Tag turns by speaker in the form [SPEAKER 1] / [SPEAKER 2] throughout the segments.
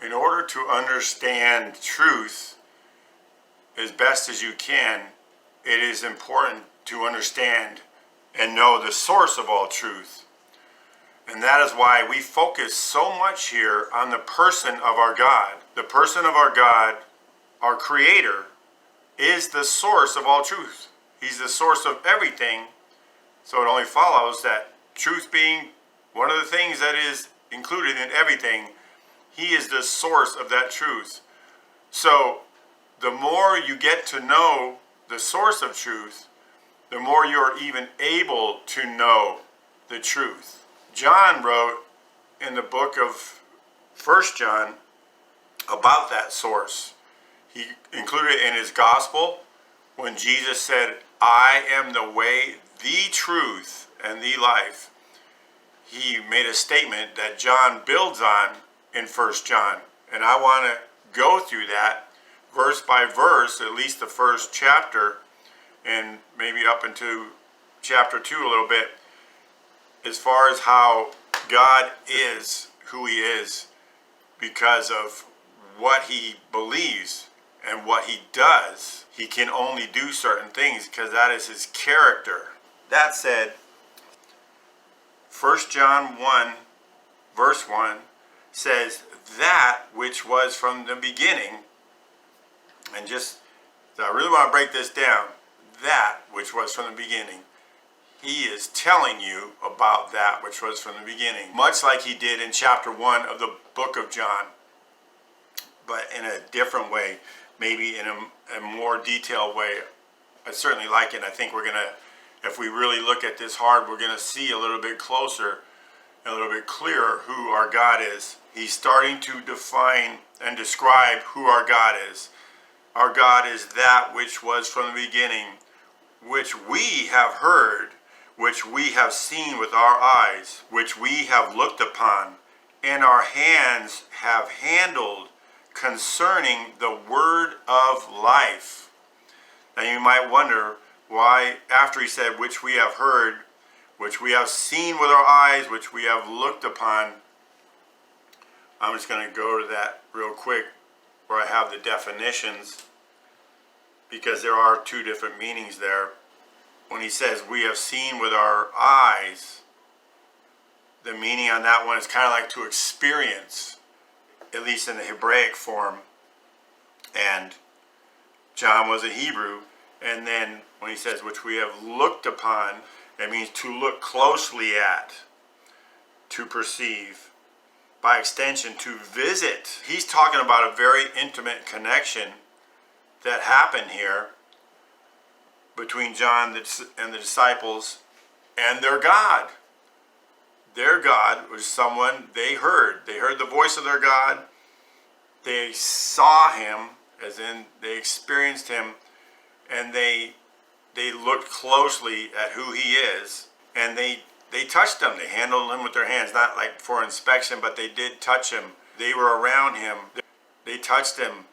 [SPEAKER 1] In order to understand truth as best as you can, it is important to understand and know the source of all truth. And that is why we focus so much here on the person of our God. The person of our God, our Creator, is the source of all truth. He's the source of everything. So it only follows that truth being one of the things that is included in everything, He is the source of that truth. So the more you get to know the source of truth, the more you're even able to know the truth. John wrote in the book of 1 John about that source. He included it in his gospel when Jesus said, "I am the way, the truth, and the life." He made a statement that John builds on in 1 John. And I want to go through that verse by verse, at least the first chapter, and maybe up into chapter 2 a little bit, as far as how God is who He is because of what He believes and what He does. He can only do certain things because that is His character. That said, 1 John 1 verse 1 says, "That which was from the beginning," and just, I really want to break this down, that which was from the beginning. He is telling you about that which was from the beginning, much like He did in chapter 1 of the book of John, but in a different way, maybe in a more detailed way. I certainly like it. I think we're going to, if we really look at this hard, we're going to see a little bit closer, a little bit clearer who our God is. He's starting to define and describe who our God is. Our God is that which was from the beginning, which we have heard, which we have seen with our eyes, which we have looked upon, and our hands have handled concerning the word of life. Now you might wonder why, after he said, which we have heard, which we have seen with our eyes, which we have looked upon. I'm just going to go to that real quick where I have the definitions, because there are two different meanings there. When he says we have seen with our eyes, the meaning on that one is kind of like to experience, at least in the Hebraic form. And John was a Hebrew. And then when he says which we have looked upon, it means to look closely at, to perceive, by extension to visit. He's talking about a very intimate connection that happened here between John and the disciples and their God. Their God was someone they heard. They heard the voice of their God. They saw Him, as in they experienced Him, and they looked closely at who He is, and they touched Him. They handled Him with their hands, not like for inspection, but they did touch Him. They were around Him. They touched Him.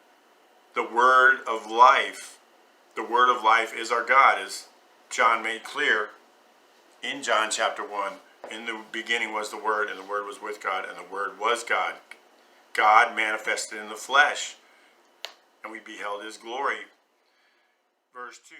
[SPEAKER 1] The word of life. The word of life is our God, as John made clear in John chapter 1. In the beginning was the Word, and the Word was with God, and the Word was God. God manifested in the flesh, and we beheld His glory. Verse 2.